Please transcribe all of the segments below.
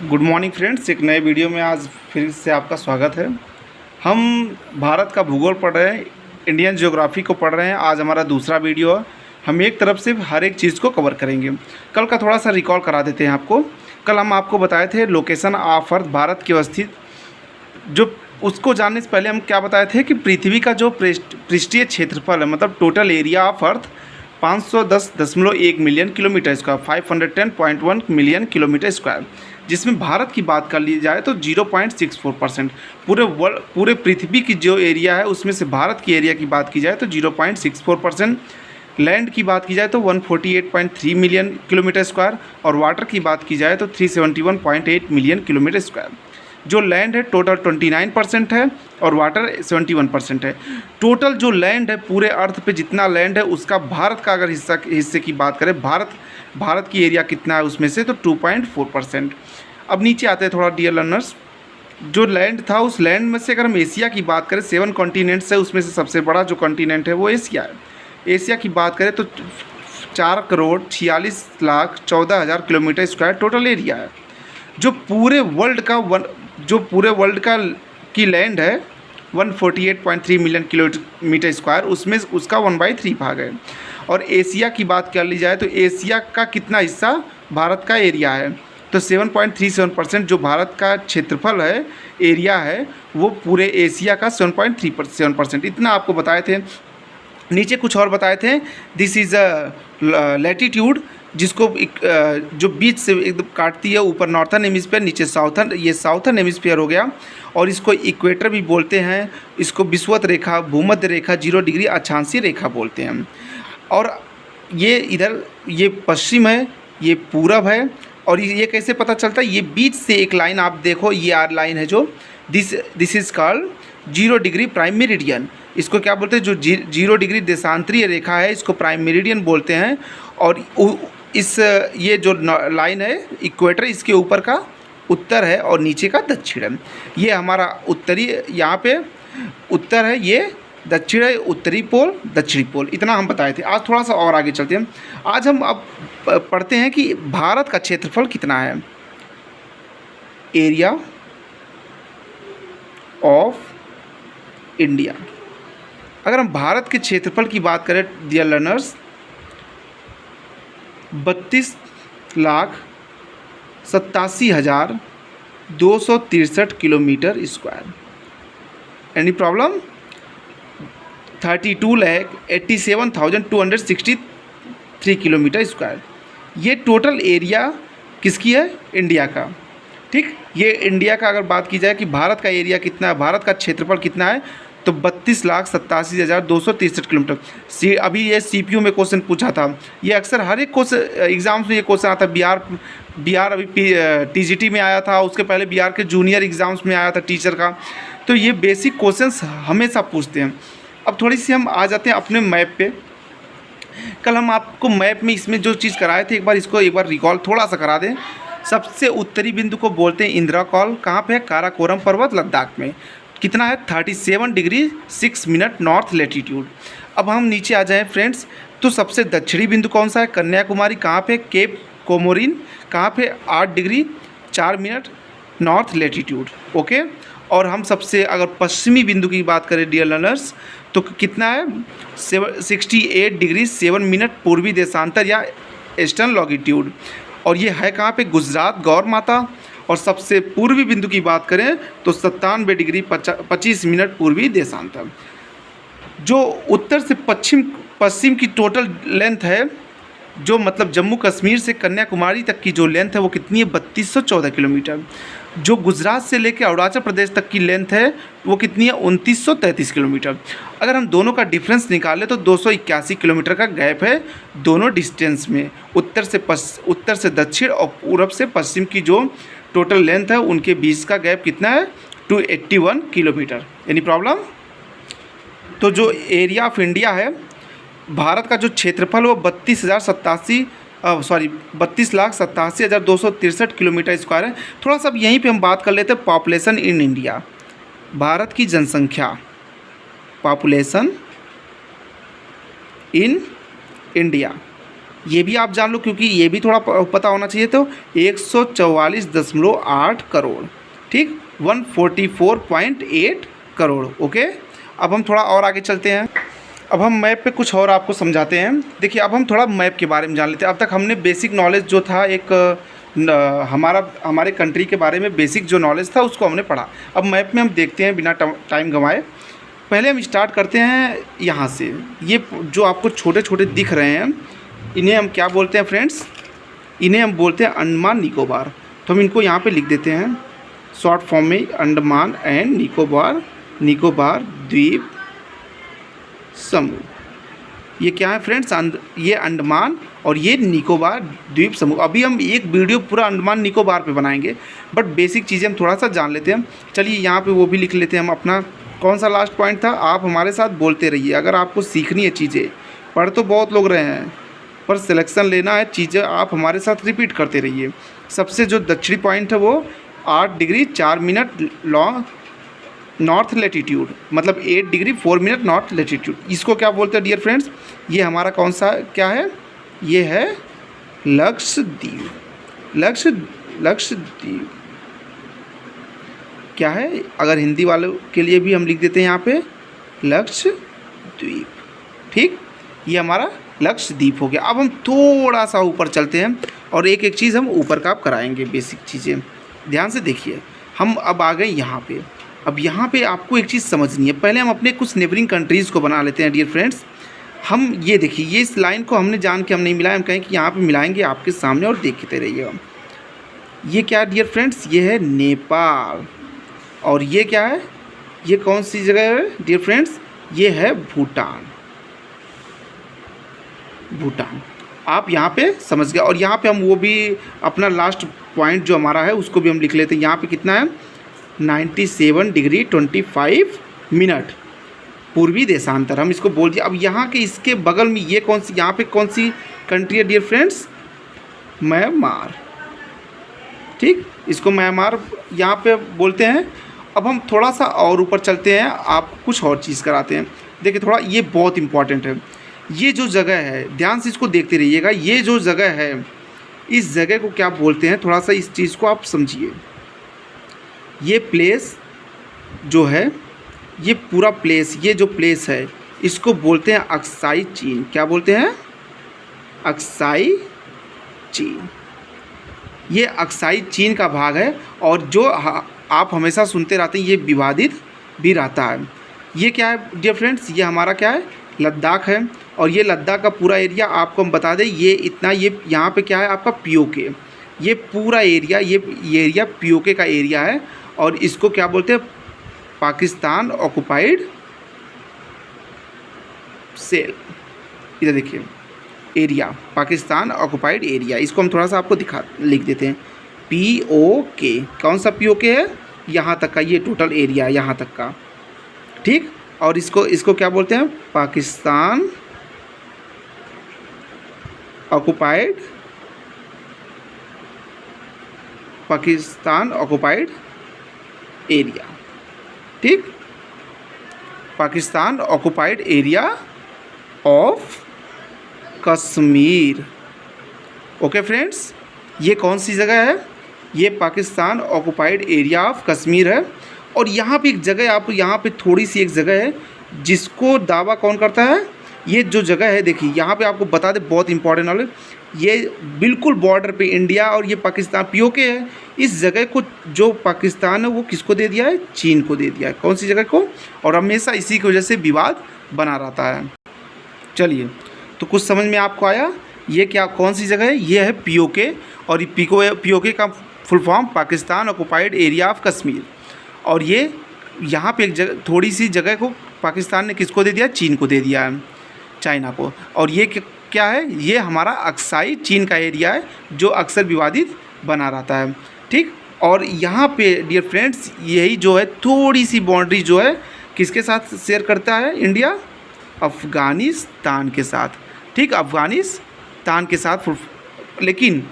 Good morning friends, एक नए video में आज फिर से आपका स्वागत है। हम भारत का भूगोल पढ़ रहे हैं, इंडियन ज्योग्राफी को पढ़ रहे हैं। आज हमारा दूसरा वीडियो है। हम एक तरफ से हर एक चीज़ को कवर करेंगे। कल का थोड़ा सा रिकॉल करा देते हैं आपको। कल हम आपको बताए थे लोकेशन ऑफ अर्थ, भारत की अवस्थित जो उसको जानने से पहले हम क्या बताए थे कि पृथ्वी का जो पृष्ठीय क्षेत्रफल है, मतलब total area of earth 510.1 million kilometre square, 510.1 million kilometre square, जिसमें भारत की बात कर ली जाए तो 0.64%। पूरे पृथ्वी की जो एरिया है उसमें से भारत की एरिया की बात की जाए तो 0.64%। लैंड की बात की जाए तो 148.3 मिलियन किलोमीटर स्क्वायर, और वाटर की बात की जाए तो 371.8 मिलियन किलोमीटर स्क्वायर। जो लैंड है टोटल 29% है और वाटर 71% है। टोटल जो लैंड है पूरे अर्थ पे जितना लैंड है उसका भारत का अगर हिस्से की बात करें, भारत की एरिया कितना है उसमें से तो 2.4%। अब नीचे आते हैं थोड़ा डियर लर्नर्स। जो लैंड था उस लैंड में से अगर हम एशिया की बात करें, 7 कॉन्टिनेंट्स है, उसमें से सबसे बड़ा जो कॉन्टिनेंट है वो एशिया है। एशिया की बात करें तो 4,46,14,000 किलोमीटर स्क्वायर टोटल एरिया है। जो पूरे वर्ल्ड का की लैंड है 148.3 मिलियन किलोमीटर स्क्वायर, उसमें उसका 1/3 भाग है। और एशिया की बात कर ली जाए तो एशिया का कितना हिस्सा भारत का एरिया है तो 7.37%। जो भारत का क्षेत्रफल है, एरिया है, वो पूरे एशिया का 7.37%। इतना आपको बताए थे। नीचे कुछ और बताए थे। दिस इज़ अ लैटिट्यूड, जिसको जो बीच से एकदम काटती है, ऊपर नॉर्थन हेमिस्फीयर, नीचे साउथर्न, ये साउथर्न हेमिस्फीयर हो गया। और इसको इक्वेटर भी बोलते हैं, इसको विषुवत रेखा, भूमध्य रेखा, 0 डिग्री अक्षांशीय रेखा बोलते हैं। और ये इधर ये पश्चिम है, ये पूरब है। और ये कैसे पता चलता है? ये बीच से एक लाइन आप देखो, ये आर लाइन है जो this is called 0 degree prime meridian. इसको क्या बोलते हैं? जो 0 डिग्री देशांतरीय रेखा है इसको प्राइम मेरिडियन बोलते हैं। और इस ये जो लाइन है इक्वेटर, इसके ऊपर का उत्तर है और नीचे का दक्षिण है। ये हमारा उत्तरी, यहाँ पे उत्तर है, ये दक्षिण है, उत्तरी पोल, दक्षिणी पोल। इतना हम बताए थे। आज थोड़ा सा और आगे चलते हैं। आज हम अब पढ़ते हैं कि भारत का क्षेत्रफल कितना है। Area of India. अगर हम भारत के क्षेत्रफल की बात करें dear learners, 32,87,263 kilometre square. Any problem? 32,87,263 kilometre square. ये टोटल एरिया किसकी है? इंडिया का। ठीक, ये इंडिया का अगर बात की जाए कि भारत का एरिया कितना है, भारत का क्षेत्रफल कितना है, तो 32,87,263 किलोमीटर। अभी ये सीपीयू में क्वेश्चन पूछा था। ये अक्सर हर एक क्वेश्चन एग्ज़ाम्स में ये क्वेश्चन आता है। बिहार अभी टीजीटी में आया था, उसके पहले बिहार के जूनियर एग्ज़ाम्स में आया था टीचर का। तो ये बेसिक क्वेश्चंस हमेशा पूछते हैं। अब थोड़ी सी हम आ जाते हैं अपने मैप पे। कल हम आपको मैप में इसमें जो चीज़ कराए थे, एक बार रिकॉल थोड़ा सा करा दें। सबसे उत्तरी बिंदु को बोलते हैं इंदिरा कॉल। कहाँ पे है? काराकोरम पर्वत, लद्दाख में। कितना है? 37 डिग्री 6 मिनट नॉर्थ लैटिट्यूड। अब हम नीचे आ जाएं फ्रेंड्स, तो सबसे दक्षिणी बिंदु कौन सा है? कन्याकुमारी। कहाँ पे? Cape Comorin. कहाँ पे? 8 degree 4 minute north latitude. Okay. और हम सबसे अगर पश्चिमी बिंदु की बात करें डियर लर्नर्स, तो कितना है? 68 डिग्री 7 मिनट पूर्वी देशांतर या ईस्टर्न लॉन्गिट्यूड। और ये है कहाँ पे? गुजरात, गौर माता। और सबसे पूर्वी बिंदु की बात करें तो 97 डिग्री 25 मिनट पूर्वी देशांतर। जो उत्तर से पश्चिम की टोटल लेंथ है, जो मतलब जम्मू कश्मीर से कन्याकुमारी तक की जो लेंथ है वो कितनी है? 3214 किलोमीटर। जो गुजरात से लेकर अरुणाचल प्रदेश तक की लेंथ है वो कितनी है? 2933 किलोमीटर। अगर हम दोनों का डिफरेंस निकालें तो 281 किलोमीटर का गैप है दोनों डिस्टेंस में। उत्तर से दक्षिण और पूरब से पश्चिम की जो टोटल लेंथ है उनके बीच का गैप कितना है? 281 किलोमीटर। Any problem? तो जो एरिया ऑफ इंडिया है, भारत का जो क्षेत्रफल वो 32,87,263 किलोमीटर स्क्वायर है। थोड़ा सा यहीं पे हम बात कर लेते हैं पॉपुलेशन इन इंडिया। भारत की जनसंख्या, पॉपुलेशन इन इंडिया। ये भी आप जान लो, क्योंकि ये भी थोड़ा पता होना चाहिए। तो 144.8 करोड़, ठीक, 144.8 करोड़। ओके, अब हम थोड़ा और आगे चलते हैं। अब हम मैप पे कुछ और आपको समझाते हैं। देखिए, अब हम थोड़ा मैप के बारे में जान लेते हैं। अब तक हमने बेसिक नॉलेज जो था, एक हमारे कंट्री के बारे में बेसिक जो नॉलेज था उसको हमने पढ़ा। अब मैप में हम देखते हैं बिना टाइम गंवाए। पहले हम स्टार्ट करते हैं यहाँ से। ये जो आपको छोटे छोटे दिख रहे हैं, इन्हें हम क्या बोलते हैं फ्रेंड्स? इन्हें हम बोलते हैं अंडमान निकोबार। तो हम इनको यहाँ पे लिख देते हैं शॉर्ट फॉर्म में, अंडमान एंड निकोबार, निकोबार द्वीप समूह। ये क्या है फ्रेंड्स? ये अंडमान और ये निकोबार द्वीप समूह। अभी हम एक वीडियो पूरा अंडमान निकोबार पे बनाएंगे, बट बेसिक चीज़ें हम थोड़ा सा जान लेते हैं। चलिए यहाँ पे वो भी लिख लेते हैं हम अपना। कौन सा लास्ट पॉइंट था? आप हमारे साथ बोलते रहिए। अगर आपको सीखनी है चीज़ें, पढ़ तो बहुत लोग रहे हैं, पर सिलेक्शन लेना है चीज़ें, आप हमारे साथ रिपीट करते रहिए। सबसे जो दक्षिणी पॉइंट है वो 8 degree 4 minute long north latitude, मतलब 8 डिग्री 4 मिनट नॉर्थ लेटीट्यूड। इसको क्या बोलते हैं डियर फ्रेंड्स? ये हमारा कौन सा क्या है? ये है लक्षद्वीप। लक्षद्वीप क्या है? अगर हिंदी वालों के लिए भी हम लिख देते हैं यहाँ पे लक्षद्वीप, ठीक, ये हमारा लक्षद्वीप हो गया। अब हम थोड़ा सा ऊपर चलते हैं और एक एक चीज़ हम ऊपर का आप कराएंगे, बेसिक चीज़ें ध्यान से देखिए। हम अब आ गए यहाँ पे। अब यहाँ पे आपको एक चीज़ समझनी है। पहले हम अपने कुछ नेबरिंग कंट्रीज़ को बना लेते हैं डियर फ्रेंड्स। हम ये देखिए, ये इस लाइन को हमने जान के हम नहीं मिलाया, हम कहें कि यहाँ पे मिलाएंगे आपके सामने और देखते रहिएगा। ये क्या है डियर फ्रेंड्स? ये है नेपाल। और ये क्या है? ये कौन सी जगह है डियर फ्रेंड्स? ये है भूटान। भूटान आप यहाँ पे समझ गए। और यहाँ पे हम वो भी अपना लास्ट पॉइंट जो हमारा है उसको भी हम लिख लेते हैं। यहाँ पे कितना है? 97 डिग्री 25 मिनट पूर्वी देशांतर, हम इसको बोल दिए। अब यहाँ के इसके बगल में ये कौन सी, यहाँ पे कौन सी कंट्री है डियर फ्रेंड्स? म्यांमार, ठीक, इसको म्यांमार यहाँ पे बोलते हैं। अब हम थोड़ा सा और ऊपर चलते हैं, आप कुछ और चीज़ कराते हैं। देखिए थोड़ा, ये बहुत इम्पॉर्टेंट है। ये जो जगह है, ध्यान से इसको देखते रहिएगा। ये जो जगह है, इस जगह को क्या बोलते हैं? थोड़ा सा इस चीज़ को आप समझिए। ये प्लेस जो है, ये पूरा प्लेस, ये जो प्लेस है, इसको बोलते हैं अक्साई चीन। क्या बोलते हैं? अक्साई चीन। ये अक्साई चीन का भाग है। और जो आप हमेशा सुनते रहते हैं, ये विवादित भी रहता है। ये क्या है डियर फ्रेंड्स? ये हमारा क्या है? लद्दाख है। और ये लद्दाख का पूरा एरिया आपको हम बता दें, ये इतना, ये यहाँ पे क्या है आपका? पीओके। ये पूरा एरिया, ये एरिया पीओके का एरिया है। और इसको क्या बोलते हैं? पाकिस्तान ऑक्युपाइड सेल। इधर देखिए, एरिया पाकिस्तान ऑक्युपाइड एरिया। इसको हम थोड़ा सा आपको लिख देते हैं पीओके। कौन सा पीओके है? यहाँ तक का, ये टोटल एरिया यहाँ तक का, ठीक। और इसको क्या बोलते हैं? Pakistan occupied, Pakistan occupied area, ठीक, Pakistan occupied area of Kashmir. Okay friends, ये कौन सी जगह है? ये Pakistan occupied area of Kashmir है। और यहाँ पे एक जगह, आप यहाँ पे थोड़ी सी एक जगह है जिसको दावा कौन करता है? ये जो जगह है, देखिए यहाँ पे आपको बता दें, बहुत इंपॉर्टेंट नॉलेज, ये बिल्कुल बॉर्डर पे इंडिया और ये पाकिस्तान पीओके है। इस जगह को जो पाकिस्तान है वो किसको दे दिया है? चीन को दे दिया है। कौन सी जगह को? और हमेशा इसी की वजह से विवाद बना रहता है। चलिए, तो कुछ समझ में आपको आया? ये क्या, कौन सी जगह है? ये है पीओके। और ये पीओके का full form Pakistan occupied area of Kashmir. और ये यहाँ पे एक जगह, थोड़ी सी जगह को पाकिस्तान ने किसको दे दिया? चीन को दे दिया है, चाइना को। और ये क्या है? ये हमारा अक्साई चीन का एरिया है जो अक्सर विवादित बना रहता है, ठीक। और यहाँ पे डियर फ्रेंड्स, यही जो है थोड़ी सी बाउंड्री जो है किसके साथ शेयर करता है इंडिया? अफ़गानिस्तान के साथ, ठीक, अफ़गानिस्तान के साथ। लेकिन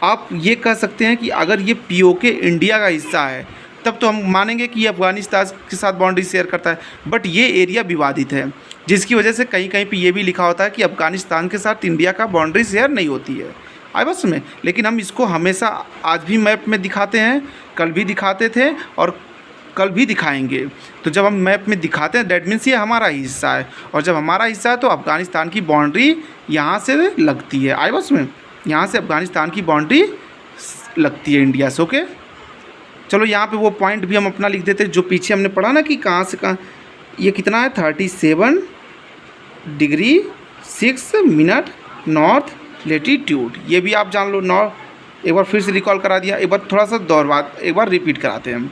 आप ये कह सकते हैं कि अगर ये पीओके इंडिया का हिस्सा है तब तो हम मानेंगे कि ये अफ़गानिस्तान के साथ बाउंड्री शेयर करता है, बट ये एरिया विवादित है। जिसकी वजह से कहीं कहीं पे ये भी लिखा होता है कि अफ़गानिस्तान के साथ इंडिया का बाउंड्री शेयर नहीं होती है। आई बस में, लेकिन हम इसको हमेशा आज भी मैप में दिखाते हैं, कल भी दिखाते थे और कल भी दिखाएंगे। तो जब हम मैप में दिखाते हैं दैट मीन्स ये हमारा ही हिस्सा है, और जब हमारा हिस्सा है तो अफ़गानिस्तान की बाउंड्री यहाँ से लगती है। आई बस में, यहाँ से अफ़गानिस्तान की बाउंड्री लगती है इंडिया से। ओके, चलो यहाँ पे वो पॉइंट भी हम अपना लिख देते हैं जो पीछे हमने पढ़ा ना कि कहाँ से कहाँ। ये कितना है 37 डिग्री 6 मिनट नॉर्थ लेटीट्यूड, ये भी आप जान लो। नॉर्थ एक बार फिर से रिकॉल करा दिया, एक बार थोड़ा सा दोहरात एक बार रिपीट कराते हैं हम।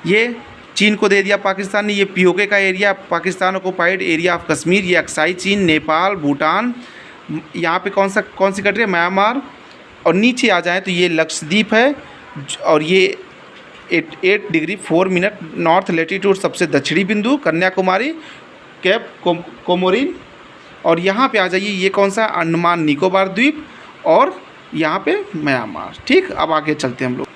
ये चीन को दे दिया पाकिस्तान ने, ये पीओके का area, Pakistan occupied area of Kashmir, ये अक्साई चीन, नेपाल, भूटान, यहाँ पे कौन सी कंट्री है, म्यांमार, और नीचे आ जाए तो ये लक्षद्वीप है, और ये 8 डिग्री 4 मिनट नॉर्थ लेटीट्यूड सबसे दक्षिणी बिंदु, कन्याकुमारी, कैप कोमोरिन, और यहाँ पे आ जाइए ये कौन सा, अंडमान निकोबार द्वीप, और यहाँ पे म्यांमार। ठीक, अब आगे चलते हैं हम लोग।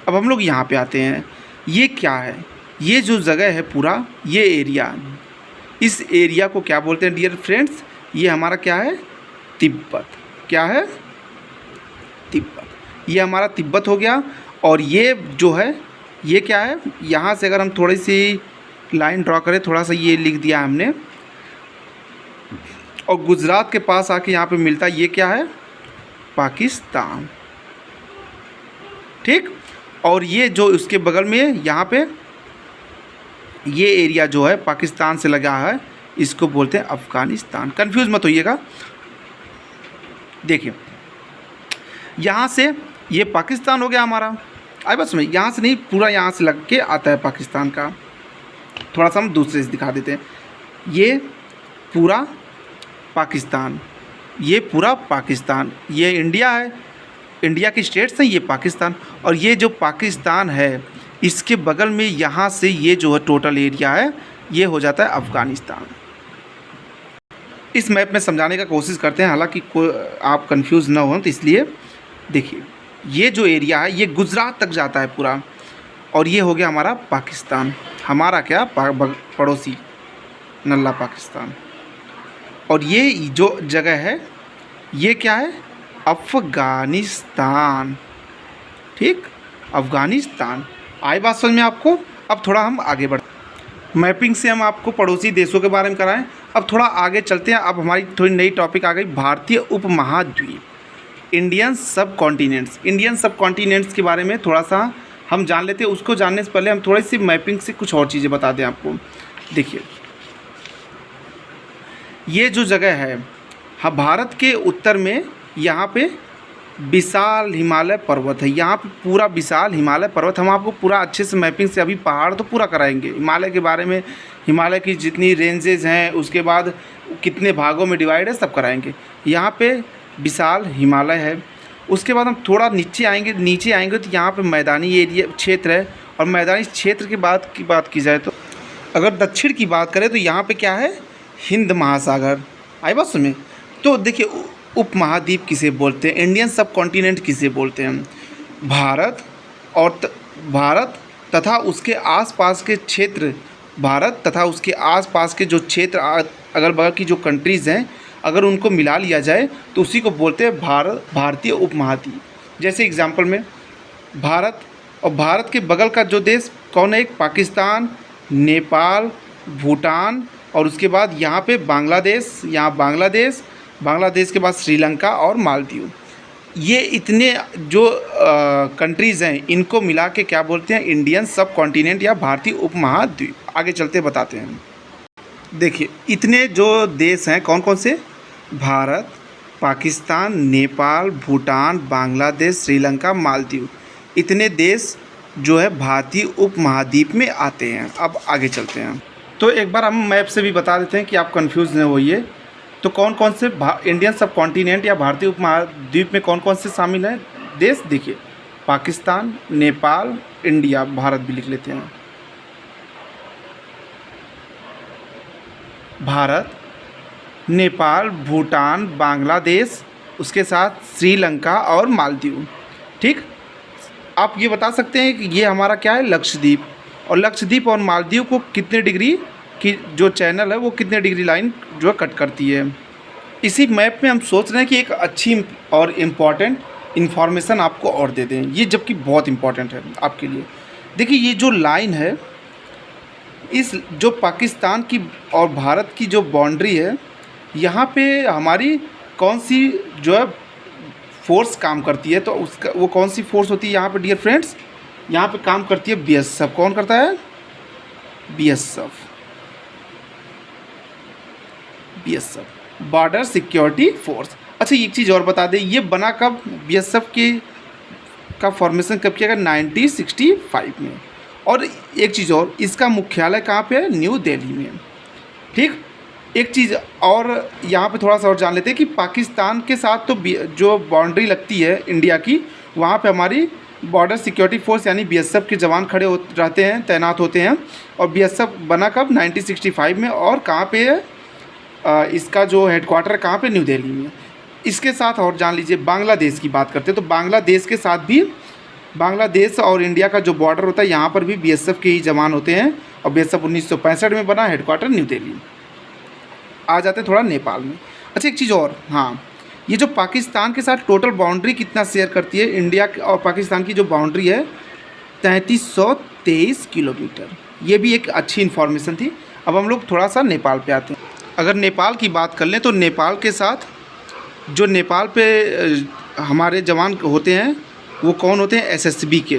अब हम लोग यहाँ पे आते हैं, ये क्या है, ये जो जगह है पूरा ये एरिया, इस एरिया को क्या बोलते हैं डियर फ्रेंड्स, ये हमारा क्या है, तिब्बत। क्या है, तिब्बत। ये हमारा तिब्बत हो गया। और ये जो है ये क्या है, यहाँ से अगर हम थोड़ी सी लाइन ड्रॉ करें, थोड़ा सा ये लिख दिया हमने, और गुजरात के पास आके यहाँ पे मिलता है, ये क्या है, पाकिस्तान। ठीक, और ये जो उसके बगल में यहाँ पे ये एरिया जो है पाकिस्तान से लगा है, इसको बोलते हैं अफ़गानिस्तान। कंफ्यूज मत होइएगा। देखिए यहाँ से ये पाकिस्तान हो गया हमारा। आई बस में, यहाँ से नहीं, पूरा यहाँ से लग के आता है पाकिस्तान का। थोड़ा सा हम दूसरे से दिखा देते हैं, ये पूरा पाकिस्तान, ये पूरा पाकिस्तान, ये इंडिया है, इंडिया की स्टेट्स हैं, ये पाकिस्तान, और ये जो पाकिस्तान है इसके बगल में यहाँ से ये जो है टोटल एरिया है ये हो जाता है अफ़गानिस्तान। इस मैप में समझाने का कोशिश करते हैं, हालांकि आप कंफ्यूज ना हो, तो इसलिए देखिए ये जो एरिया है ये गुजरात तक जाता है पूरा, और ये हो गया हमारा पाकिस्तान, हमारा क्या पड़ोसी नल्ला पाकिस्तान। और ये जो जगह है ये क्या है, अफ़गानिस्तान। ठीक, अफ़गानिस्तान। आई बात समझ में आपको। अब थोड़ा हम आगे बढ़ते, मैपिंग से हम आपको पड़ोसी देशों के बारे में कराएं। अब थोड़ा आगे चलते हैं। अब हमारी थोड़ी नई टॉपिक आ गई, भारतीय उपमहाद्वीप, इंडियन सब कॉन्टिनेंट्स। इंडियन सब कॉन्टिनेंट्स के बारे में थोड़ा सा हम जान लेते हैं। उसको जानने से पहले हम थोड़ी सी मैपिंग से कुछ और चीज़ें बता दें आपको। देखिए ये जो जगह है, हाँ, भारत के उत्तर में यहाँ पे विशाल हिमालय पर्वत है, यहाँ पे पूरा विशाल हिमालय पर्वत। हम आपको पूरा अच्छे से मैपिंग से, अभी पहाड़ तो पूरा कराएंगे, हिमालय के बारे में, हिमालय की जितनी रेंजेस हैं, उसके बाद कितने भागों में डिवाइड है, सब कराएंगे। यहाँ पे विशाल हिमालय है। उसके बाद हम थोड़ा नीचे आएंगे तो यहाँ पे मैदानी एरिया क्षेत्र है, और मैदानी क्षेत्र के बाद की बात की जाए तो अगर दक्षिण की बात करें तो यहाँ पे क्या है, हिंद महासागर। आई बात में, तो देखिए उपमहाद्वीप किसे बोलते हैं, इंडियन सब कॉन्टिनेंट किसे बोलते हैं, भारत और भारत तथा उसके आसपास के क्षेत्र, भारत तथा उसके आसपास के जो क्षेत्र अगल बगल की जो कंट्रीज़ हैं, अगर उनको मिला लिया जाए तो उसी को बोलते हैं भारतीय उपमहाद्वीप। जैसे एग्जांपल में भारत, और भारत के बगल का जो देश कौन है, एक पाकिस्तान, नेपाल, भूटान, और उसके बाद यहाँ पे बांग्लादेश, यहाँ बांग्लादेश के बाद श्रीलंका और मालदीव। ये इतने जो कंट्रीज़ हैं इनको मिला के क्या बोलते हैं, इंडियन सब कॉन्टिनेंट या भारतीय उपमहाद्वीप। आगे चलते बताते हैं। देखिए इतने जो देश हैं कौन कौन से, भारत, पाकिस्तान, नेपाल, भूटान, बांग्लादेश, श्रीलंका, मालदीव, इतने देश जो है भारतीय उपमहाद्वीप में आते हैं। अब आगे चलते हैं, तो एक बार हम मैप से भी बता देते हैं कि आप कंफ्यूज न होइए। तो कौन कौन से इंडियन सब कॉन्टिनेंट या भारतीय उपमहाद्वीप में कौन कौन से शामिल हैं देश, देखिए पाकिस्तान, नेपाल, इंडिया, भारत भी लिख लेते हैं। भारत, नेपाल, भूटान, बांग्लादेश, उसके साथ श्रीलंका और मालदीव। ठीक, आप ये बता सकते हैं कि ये हमारा क्या है, लक्षद्वीप। और लक्षद्वीप और मालदीव को कितने डिग्री कि जो चैनल है वो कितने डिग्री लाइन जो है कट करती है। इसी मैप में हम सोच रहे हैं कि एक अच्छी और इम्पॉर्टेंट इन्फॉर्मेशन आपको और दे दें, ये जबकि बहुत इम्पॉर्टेंट है आपके लिए। देखिए ये जो लाइन है, इस जो पाकिस्तान की और भारत की जो बाउंड्री है, यहाँ पे हमारी कौन सी जो है फोर्स काम करती है, तो उसका वो कौन सी फोर्स होती है यहाँ पे डियर फ्रेंड्स, यहाँ पे काम करती है बीएसएफ। कौन करता है? BSF, BSF border security force. अच्छा एक चीज़ और बता दें, ये बना कब, बीएसएफ की का फॉर्मेशन कब किया गया? 1965 में। और एक चीज़ और, इसका मुख्यालय कहाँ पे है? न्यू दिल्ली में। ठीक, एक चीज़ और यहाँ पे थोड़ा सा और जान लेते हैं कि पाकिस्तान के साथ तो जो बाउंड्री लगती है इंडिया की, वहाँ पे हमारी बॉर्डर सिक्योरिटी फोर्स यानी बीएसएफ के जवान खड़े रहते हैं, तैनात होते हैं। और बीएसएफ बना कब? 1965 में। और कहाँ पे है इसका जो हेडक्वार्टर, कहाँ पे? न्यू दिल्ली में। इसके साथ और जान लीजिए, बांग्लादेश की बात करते हैं तो बांग्लादेश के साथ भी, बांग्लादेश और इंडिया का जो बॉर्डर होता है, यहाँ पर भी बीएसएफ के ही जवान होते हैं। और बीएसएफ 1965 में बना, हेडक्वार्टर न्यू दिल्ली। आ जाते हैं थोड़ा नेपाल में। अच्छा एक चीज़ और, हाँ, ये जो पाकिस्तान के साथ टोटल बाउंड्री कितना शेयर करती है, इंडिया और पाकिस्तान की जो बाउंड्री है 3323 किलोमीटर। ये भी एक अच्छी इन्फॉर्मेशन थी। अब हम लोग थोड़ा सा नेपाल पे आते हैं। अगर नेपाल की बात कर लें तो नेपाल के साथ जो नेपाल पे हमारे जवान होते हैं वो कौन होते हैं? एसएसबी के।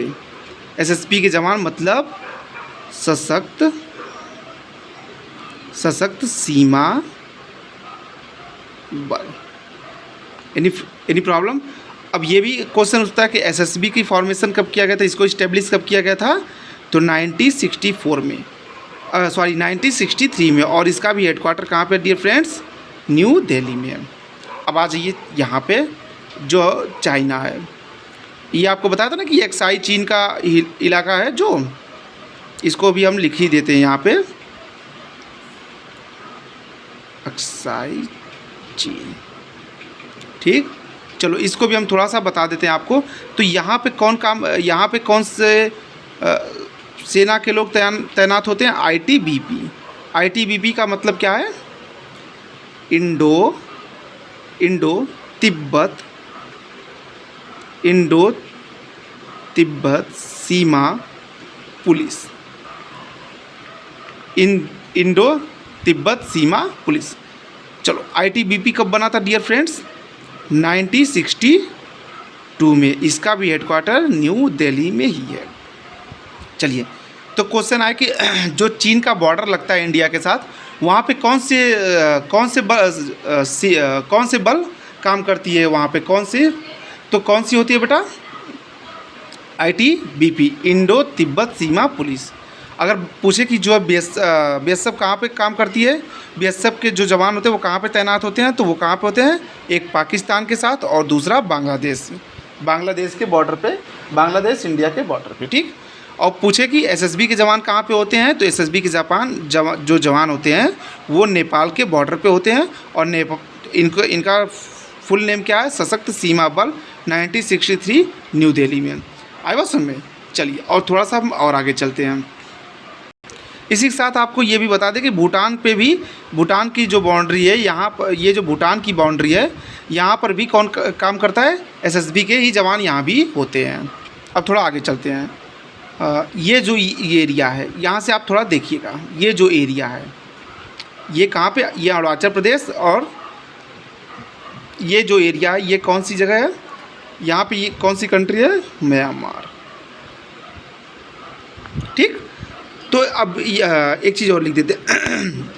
एसएसबी के जवान मतलब सशक्त सीमा बल। Any problem? अब ये भी क्वेश्चन उठता है कि एसएसबी की फॉर्मेशन कब किया गया था, इसको इस्टेब्लिश कब किया गया था? तो 1964 में, 1963 में। और इसका भी हेडक्वार्टर कहाँ पे डियर फ्रेंड्स? न्यू दिल्ली में। अब आ जाइए यहाँ पे जो चाइना है, ये आपको बताया था ना कि एक्साई चीन का इलाका है, जो इसको भी हम लिख ही देते हैं यहाँ पे, एक्साई चीन। ठीक, चलो इसको भी हम थोड़ा सा बता देते हैं आपको। तो यहाँ पे यहाँ पे कौन से सेना के लोग तैनात होते हैं? आईटीबीपी। आईटीबीपी का मतलब क्या है? इंडो तिब्बत सीमा पुलिस। इंडो तिब्बत सीमा पुलिस। चलो आईटीबीपी कब बना था डियर फ्रेंड्स? 1962 में। इसका भी हेडक्वार्टर न्यू दिल्ली में ही है। चलिए, तो क्वेश्चन आया कि जो चीन का बॉर्डर लगता है इंडिया के साथ, वहाँ पे कौन से बल काम करती है वहाँ पे? कौन सी होती है बेटा? आईटीबीपी, इंडो तिब्बत सीमा पुलिस। अगर पूछे कि जो बीएसएफ कहाँ पे काम करती है, बीएसएफ के जो जवान होते हैं वो कहाँ पे तैनात होते हैं, तो वो कहाँ पे होते हैं? एक पाकिस्तान के साथ और दूसरा बांग्लादेश के बॉर्डर पे, बांग्लादेश इंडिया के बॉर्डर पे। ठीक, और पूछे कि एसएसबी के जवान कहाँ पे होते हैं, तो एसएसबी के जो जवान होते हैं वो नेपाल के बॉर्डर पे होते हैं। और इनका फुल नेम क्या है? सशक्त सीमा बल, 1963 न्यू दिल्ली में। आई बात समझ में? चलिए और थोड़ा सा हम और आगे चलते हैं। इसी के साथ आपको ये भी बता दें कि भूटान पे भी, भूटान की जो बाउंड्री है यहाँ पर, ये जो भूटान की बाउंड्री है यहाँ पर भी कौन काम करता है? एसएसबी के ही जवान यहाँ भी होते हैं। अब थोड़ा आगे चलते हैं। ये जो एरिया है, यहाँ से आप थोड़ा देखिएगा, ये जो एरिया है ये कहाँ पे? ये अरुणाचल प्रदेश। और ये जो एरिया है ये कौन सी जगह है? यहाँ पे ये कौन सी कंट्री है? म्यांमार। ठीक, तो अब एक चीज़ और लिख देते हैं।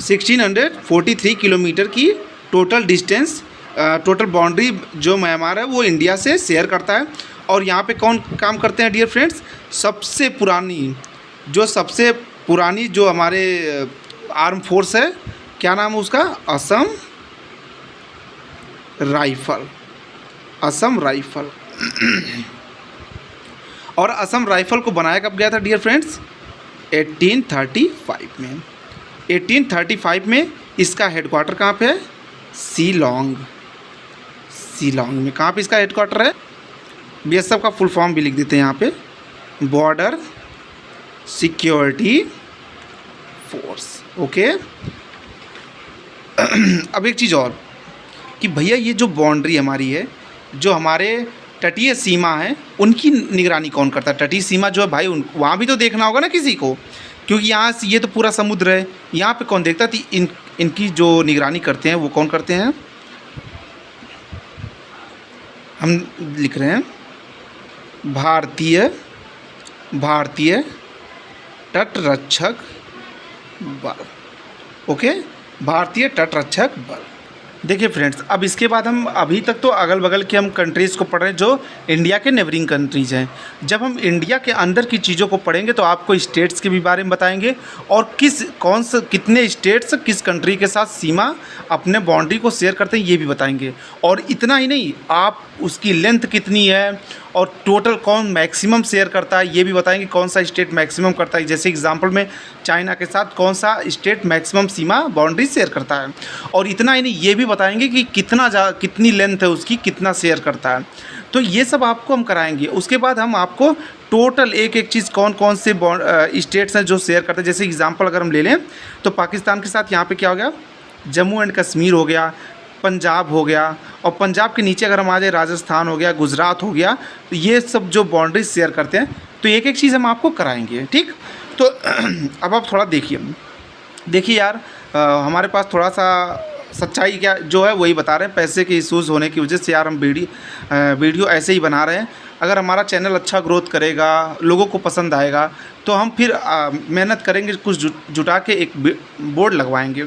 1643 किलोमीटर की टोटल डिस्टेंस, टोटल बाउंड्री जो म्यांमार है वो इंडिया से शेयर करता है। और यहाँ पे कौन काम करते हैं डियर फ्रेंड्स? सबसे पुरानी जो हमारे आर्म फोर्स है, क्या नाम है उसका? असम राइफल। और असम राइफल को बनाया कब गया था डियर फ्रेंड्स? 1835 में। 1835 में इसका हेडक्वार्टर कहाँ पे है? शिलांग में। कहाँ पे इसका हेडक्वार्टर है? बीएसएफ का फुल फॉर्म भी लिख देते हैं यहाँ पे, बॉर्डर सिक्योरिटी फोर्स। ओके। अब एक चीज़ और कि भैया ये जो बाउंड्री हमारी है, जो हमारे तटीय सीमा है, उनकी निगरानी कौन करता है? तटीय सीमा जो है भाई, उन वहाँ भी तो देखना होगा ना किसी को, क्योंकि यहाँ से ये तो पूरा समुद्र है, यहाँ पे कौन देखता है? तो इनकी जो निगरानी करते हैं वो कौन करते हैं? हम लिख रहे हैं भारतीय तटरक्षक बल। ओके, भारतीय तटरक्षक बल। देखिए फ्रेंड्स, अब इसके बाद हम अभी तक तो अगल बगल के हम कंट्रीज़ को पढ़ रहे हैं जो इंडिया के नेबरिंग कंट्रीज़ हैं। जब हम इंडिया के अंदर की चीज़ों को पढ़ेंगे तो आपको स्टेट्स के भी बारे में बताएंगे और कितने स्टेट्स किस कंट्री के साथ सीमा अपने बाउंड्री को शेयर करते हैं ये भी बताएंगे। और इतना ही नहीं, आप उसकी लेंथ कितनी है और टोटल कौन मैक्सिमम शेयर करता है ये भी बताएंगे, कौन सा स्टेट मैक्सिमम करता है। जैसे एग्जांपल में चाइना के साथ कौन सा स्टेट मैक्सिमम सीमा बाउंड्री शेयर करता है। और इतना ही नहीं, ये भी बताएंगे कि कितनी लेंथ है उसकी, कितना शेयर करता है। तो ये सब आपको हम कराएंगे। उसके बाद हम आपको टोटल एक एक चीज़ कौन कौन से स्टेट्स हैं जो शेयर करते हैं। जैसे एग्जांपल अगर हम ले लें तो पाकिस्तान के साथ यहाँ पे क्या हो गया, जम्मू एंड कश्मीर हो गया, पंजाब हो गया, और पंजाब के नीचे अगर हम आ जाए राजस्थान हो गया, गुजरात हो गया। तो ये सब जो बाउंड्रीज शेयर करते हैं, तो एक एक चीज़ हम आपको कराएंगे। ठीक, तो अब आप थोड़ा देखिए यार, हमारे पास थोड़ा सा सच्चाई क्या जो है वही बता रहे हैं। पैसे के इश्यूज़ होने की वजह से यार हम वीडियो ऐसे ही बना रहे हैं। अगर हमारा चैनल अच्छा ग्रोथ करेगा, लोगों को पसंद आएगा, तो हम फिर मेहनत करेंगे, कुछ जुटा के एक बोर्ड लगवाएंगे।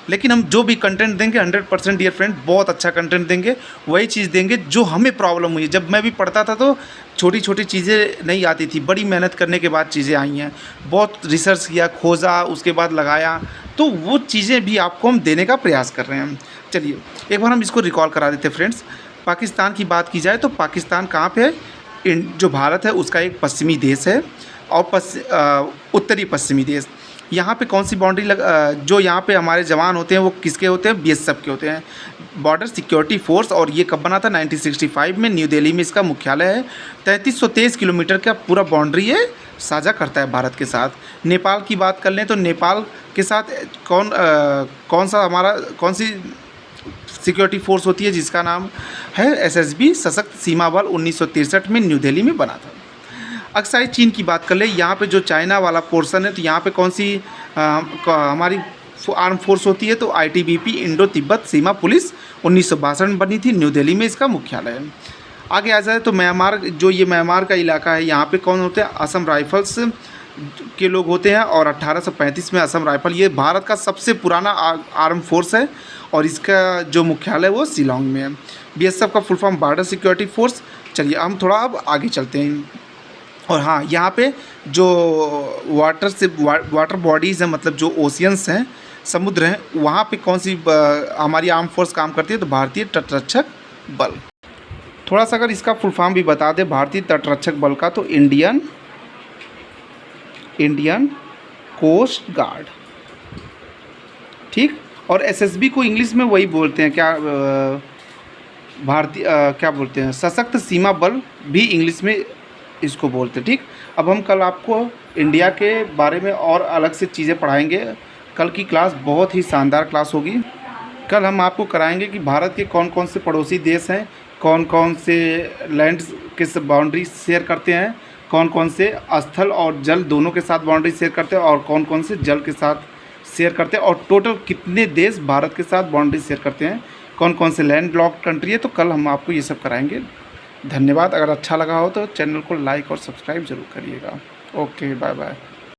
लेकिन हम जो भी कंटेंट देंगे 100% डियर फ्रेंड बहुत अच्छा कंटेंट देंगे, वही चीज़ देंगे जो हमें प्रॉब्लम हुई। जब मैं भी पढ़ता था तो छोटी छोटी चीज़ें नहीं आती थी, बड़ी मेहनत करने के बाद चीज़ें आई हैं, बहुत रिसर्च किया, खोजा, उसके बाद लगाया, तो वो चीज़ें भी आपको हम देने का प्रयास कर रहे हैं। चलिए एक बार हम इसको रिकॉल करा देते फ्रेंड्स। पाकिस्तान की बात की जाए तो पाकिस्तान कहाँ पे है? जो भारत है उसका एक पश्चिमी देश है और उत्तरी पश्चिमी देश। यहाँ पे कौन सी बाउंड्री जो यहाँ पे हमारे जवान होते हैं वो किसके होते हैं? BSF के होते हैं, बॉर्डर सिक्योरिटी फोर्स। और ये कब बना था? 1965 में न्यू दिल्ली में इसका मुख्यालय है। 3323 किलोमीटर का पूरा बाउंड्री ये साझा करता है भारत के साथ। नेपाल की बात कर लें तो नेपाल के साथ कौन सी सिक्योरिटी फोर्स होती है जिसका नाम है SSB, सशक्त सीमा बल, 1963 में न्यू दिल्ली में बना था। अक्साई चीन की बात कर ले, यहाँ पे जो चाइना वाला पोर्शन है, तो यहाँ पे कौन सी हमारी आर्म फोर्स होती है? तो ITBP, इंडो तिब्बत सीमा पुलिस, 1962 में बनी थी, न्यू दिल्ली में इसका मुख्यालय है। आगे आ जाए तो म्यांमार, जो ये म्यांमार का इलाका है, यहाँ पे कौन होते हैं? असम राइफल्स के लोग होते हैं। और 1835 में असम राइफल, ये भारत का सबसे पुराना आर्म फोर्स है और इसका जो मुख्यालय वो शिलोंग में है। BSF का full form border security force. चलिए हम थोड़ा अब आगे चलते हैं। और हाँ, यहाँ पे जो वाटर बॉडीज़ हैं, मतलब जो ओशियंस हैं, समुद्र हैं, वहाँ पे कौन सी हमारी आर्म फोर्स काम करती है? तो भारतीय तटरक्षक बल। थोड़ा सा अगर इसका फुल फॉर्म भी बता दें भारतीय तटरक्षक बल का, तो इंडियन कोस्ट गार्ड। ठीक, और SSB को इंग्लिश में वही बोलते हैं क्या, क्या बोलते हैं? सशक्त सीमा बल भी इंग्लिश में इसको बोलते हैं। ठीक, अब हम कल आपको इंडिया के बारे में और अलग से चीज़ें पढ़ाएंगे। कल की क्लास बहुत ही शानदार क्लास होगी। कल हम आपको कराएंगे कि भारत के कौन कौन से पड़ोसी देश हैं, कौन कौन से लैंड के बाउंड्री शेयर करते हैं, कौन कौन से स्थल और जल दोनों के साथ बाउंड्री शेयर करते हैं, और कौन कौन से जल के साथ शेयर करते हैं, और टोटल कितने देश भारत के साथ बाउंड्री शेयर करते हैं, कौन कौन से लैंड लॉक्ड कंट्री है। तो कल हम आपको ये सब कराएंगे। धन्यवाद। अगर अच्छा लगा हो तो चैनल को लाइक और सब्सक्राइब ज़रूर करिएगा। Okay, bye bye.